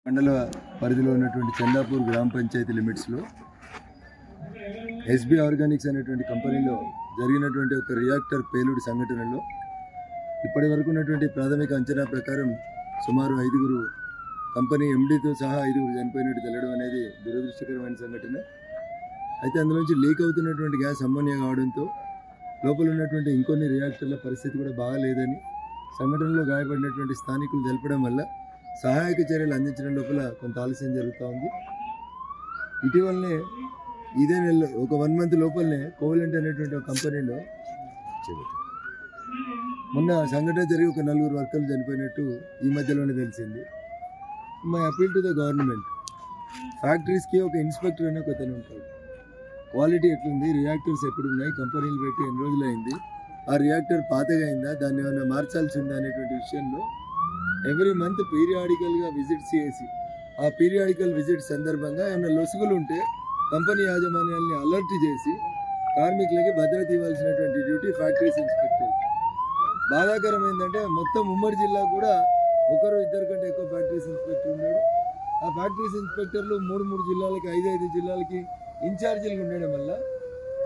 మండల పరిధిలో ఉన్నటువంటి చందాపూర్ గ్రామ పంచాయతీ లిమిట్స్లో ఎస్బీ ఆర్గానిక్స్ అనేటువంటి కంపెనీలో జరిగినటువంటి ఒక రియాక్టర్ పేలుడు సంఘటనలో ఇప్పటి వరకు ఉన్నటువంటి ప్రాథమిక అంచనా ప్రకారం సుమారు 5గురు కంపెనీ ఎండీతో సహా 5గురు చనిపోయినట్టు తెలడం అనేది దురదృష్టకరమైన సంఘటన. అయితే అందులోంచి లీక్ అవుతున్నటువంటి గ్యాస్ అమ్మోనియా కావడంతో లోపల ఉన్నటువంటి ఇంకొన్ని రియాక్టర్ల పరిస్థితి కూడా బాగాలేదని సంఘటనలో గాయపడినటువంటి స్థానికులు తెలపడం వల్ల సహాయక చర్యలు అందించడం లోపల కొంత ఆలస్యం జరుగుతూ ఉంది. ఇటీవలనే ఇదే నెలలో ఒక 1 మంత్ లోపలనే కోవలెంట్ అనేటువంటి ఒక కంపెనీలో మొన్న సంఘటన జరిగి ఒక 4 వర్కర్లు చనిపోయినట్టు ఈ మధ్యలోనే తెలిసింది. My appeal to the government, ఫ్యాక్టరీస్కి ఒక ఇన్స్పెక్టర్ అనే ఒకతను ఉంటాడు. క్వాలిటీ ఎట్లుంది, రియాక్టర్స్ ఎప్పుడు ఉన్నాయి, కంపెనీలు పెట్టి ఎన్ని రోజులు అయింది, ఆ రియాక్టర్ పాతగా అయిందా, దాన్ని ఏమైనా మార్చాల్సి ఉందా అనేటువంటి విషయంలో ఎవ్రీ మంత్ పీరియాడికల్గా విజిట్స్ చేసి ఆ పీరియాడికల్ విజిట్ సందర్భంగా ఏమైనా లొసుగులు ఉంటే కంపెనీ యాజమాన్యాల్ని అలర్ట్ చేసి కార్మికులకి భద్రత ఇవ్వాల్సినటువంటి డ్యూటీ ఫ్యాక్టరీస్ ఇన్స్పెక్టర్. బాధాకరం ఏంటంటే మొత్తం ఉమ్మడి జిల్లా కూడా 1-2 కంటే ఎక్కువ ఫ్యాక్టరీస్ ఇన్స్పెక్టర్ ఉన్నాడు. ఆ ఫ్యాక్టరీస్ ఇన్స్పెక్టర్లు 3 జిల్లాలకి 5 జిల్లాలకి ఇన్ఛార్జీలుగా ఉండడం వల్ల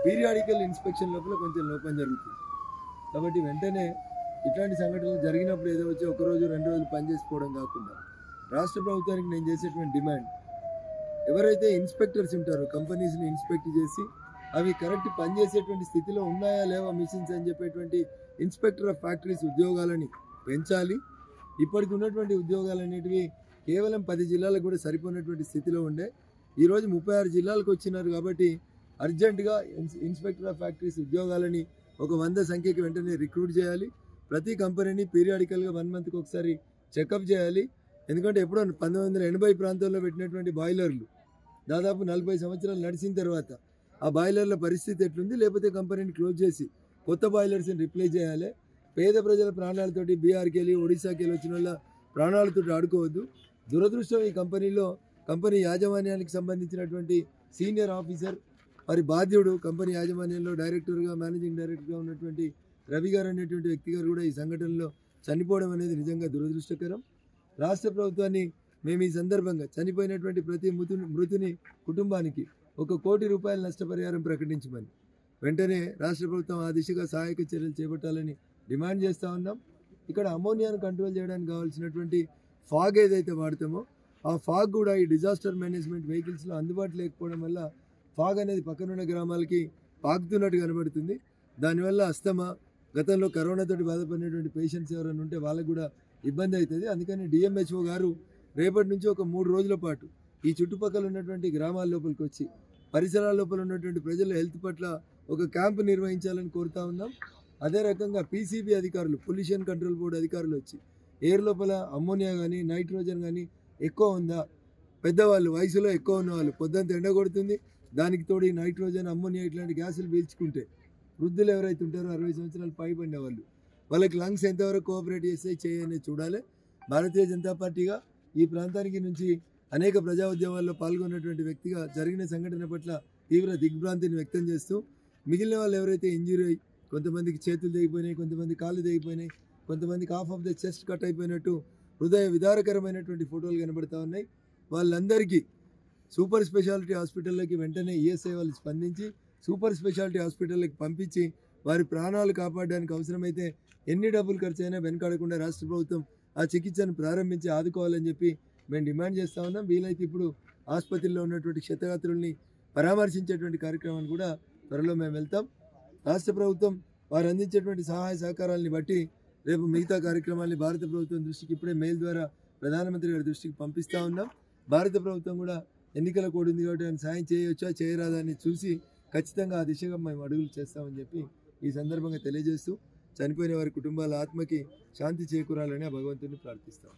పీరియాడికల్ ఇన్స్పెక్షన్ లోపల కొంచెం లోపం జరుగుతుంది. కాబట్టి వెంటనే ఇట్లాంటి సంఘటనలు జరిగినప్పుడు ఏదో వచ్చి 1 రోజు 2 రోజులు పనిచేసుకోవడం కాకుండా రాష్ట్ర ప్రభుత్వానికి నేను చేసేటువంటి డిమాండ్, ఎవరైతే ఇన్స్పెక్టర్స్ ఉంటారో కంపెనీస్ని ఇన్స్పెక్ట్ చేసి అవి కరెక్ట్ పనిచేసేటువంటి స్థితిలో ఉన్నాయా లేవా మిషన్స్ అని చెప్పేటువంటి ఇన్స్పెక్టర్ ఆఫ్ ఫ్యాక్టరీస్ ఉద్యోగాలని పెంచాలి. ఇప్పటికి ఉన్నటువంటి ఉద్యోగాలన్నిటివి కేవలం 10 జిల్లాలకు కూడా సరిపోయినటువంటి స్థితిలో ఉండే ఈరోజు 36 జిల్లాలకు వచ్చినారు. కాబట్టి అర్జెంటుగా ఇన్స్పెక్టర్ ఆఫ్ ఫ్యాక్టరీస్ ఉద్యోగాలని ఒక 100 సంఖ్యకి వెంటనే రిక్రూట్ చేయాలి. ప్రతి కంపెనీని పీరియాడికల్గా 1 మంత్కి ఒకసారి చెకప్ చేయాలి. ఎందుకంటే ఎప్పుడో 1980 ప్రాంతంలో పెట్టినటువంటి బాయిలర్లు దాదాపు 40 సంవత్సరాలు నడిచిన తర్వాత ఆ బాయిలర్ల పరిస్థితి ఎట్లుంది, లేకపోతే కంపెనీని క్లోజ్ చేసి కొత్త బాయిలర్స్ని రిప్లేస్ చేయాలి. పేద ప్రజల ప్రాణాలతోటి బీహార్కి వెళ్ళి ఒడిశాకి వెళ్ళి వచ్చిన వాళ్ళ ప్రాణాలతో ఆడుకోవద్దు. దురదృష్టం, ఈ కంపెనీలో కంపెనీ యాజమాన్యానికి సంబంధించినటువంటి సీనియర్ ఆఫీసర్ మరి బాధ్యుడు కంపెనీ యాజమాన్యంలో డైరెక్టర్గా మేనేజింగ్ డైరెక్టర్గా ఉన్నటువంటి రవి గారు అనేటువంటి వ్యక్తి గారు కూడా ఈ సంఘటనలో చనిపోవడం అనేది నిజంగా దురదృష్టకరం. రాష్ట్ర ప్రభుత్వాన్ని మేము ఈ సందర్భంగా చనిపోయినటువంటి ప్రతి మృతుని కుటుంబానికి 1 కోటి రూపాయల నష్టపరిహారం ప్రకటించమని వెంటనే రాష్ట్ర ప్రభుత్వం ఆ దిశగా సహాయక చర్యలు చేపట్టాలని డిమాండ్ చేస్తూ ఉన్నాం. ఇక్కడ అమోనియాను కంట్రోల్ చేయడానికి కావాల్సినటువంటి ఫాగ్ ఏదైతే వాడతామో ఆ ఫాగ్ కూడా ఈ డిజాస్టర్ మేనేజ్మెంట్ వెహికల్స్లో అందుబాటులో లేకపోవడం వల్ల ఫాగ్ అనేది పక్కనున్న గ్రామాలకి పాకుతున్నట్టు కనబడుతుంది. దానివల్ల అస్తమా, గతంలో కరోనాతోటి బాధపడినటువంటి పేషెంట్స్ ఎవరైనా ఉంటే వాళ్ళకు కూడా ఇబ్బంది అవుతుంది. అందుకని డిఎంహెచ్ఓ గారు రేపటి నుంచి ఒక 3 రోజుల పాటు ఈ చుట్టుపక్కల ఉన్నటువంటి గ్రామాల లోపలికి వచ్చి పరిసరాల లోపల ఉన్నటువంటి ప్రజల హెల్త్ పట్ల ఒక క్యాంపు నిర్వహించాలని కోరుతా ఉన్నాం. అదే రకంగా పీసీబీ అధికారులు, పొల్యూషన్ కంట్రోల్ బోర్డు అధికారులు వచ్చి ఎయిర్ లోపల అమ్మోనియా కానీ నైట్రోజన్ కానీ ఎక్కువ ఉందా, పెద్దవాళ్ళు వయసులో ఎక్కువ ఉన్నవాళ్ళు పొద్దుంత ఎండ కొడుతుంది, దానికి తోడు ఈ నైట్రోజన్ అమ్మోనియా ఇట్లాంటి గ్యాసులు పీల్చుకుంటే వృద్ధులు ఎవరైతే ఉంటారో 60 సంవత్సరాలు పైబడిన వాళ్ళకి లంగ్స్ ఎంతవరకు కోఆపరేట్ చేస్తే చేయనే చూడాలి. భారతీయ జనతా పార్టీగా ఈ ప్రాంతానికి నుంచి అనేక ప్రజా ఉద్యమాల్లో పాల్గొన్నటువంటి వ్యక్తిగా జరిగిన సంఘటన పట్ల తీవ్ర దిగ్భ్రాంతిని వ్యక్తం చేస్తూ మిగిలిన వాళ్ళు ఎవరైతే ఇంజూరీ అయ్యి కొంతమందికి చేతులు తెగిపోయినాయి, కొంతమంది కాళ్ళు తెగిపోయినాయి, కొంతమందికి half of the chest cut అయిపోయినట్టు హృదయ విదారకరమైనటువంటి ఫోటోలు కనబడతా ఉన్నాయి. వాళ్ళందరికీ సూపర్ స్పెషాలిటీ హాస్పిటల్లోకి వెంటనే ఈఎస్ఐ వాళ్ళు స్పందించి సూపర్ స్పెషాలిటీ హాస్పిటల్కి పంపించి వారి ప్రాణాలు కాపాడడానికి అవసరమైతే ఎన్ని డబ్బులు ఖర్చు అయినా వెనకాడకుండా రాష్ట్ర ప్రభుత్వం ఆ చికిత్సను ప్రారంభించి ఆదుకోవాలని చెప్పి మేము డిమాండ్ చేస్తూ ఉన్నాం. వీలైతే ఇప్పుడు ఆసుపత్రిలో ఉన్నటువంటి క్షతగాత్రుల్ని పరామర్శించేటువంటి కార్యక్రమాన్ని కూడా త్వరలో మేము వెళ్తాం. రాష్ట్ర ప్రభుత్వం వారు అందించేటువంటి సహాయ సహకారాలని బట్టి రేపు మిగతా కార్యక్రమాన్ని భారత ప్రభుత్వం దృష్టికి ఇప్పుడే మెయిల్ ద్వారా ప్రధానమంత్రి గారి దృష్టికి పంపిస్తూ ఉన్నాం. భారత ప్రభుత్వం కూడా ఎన్నికల కోడ్ ఉంది కాబట్టి ఆయన సాయం చేయవచ్చా చేయరాదా అని చూసి ఖచ్చితంగా ఆ దిశగా మేము అడుగులు చేస్తామని చెప్పి ఈ సందర్భంగా తెలియజేస్తూ చనిపోయిన వారి కుటుంబాల ఆత్మకి శాంతి చేకూరాలని ఆ భగవంతుని ప్రార్థిస్తాం.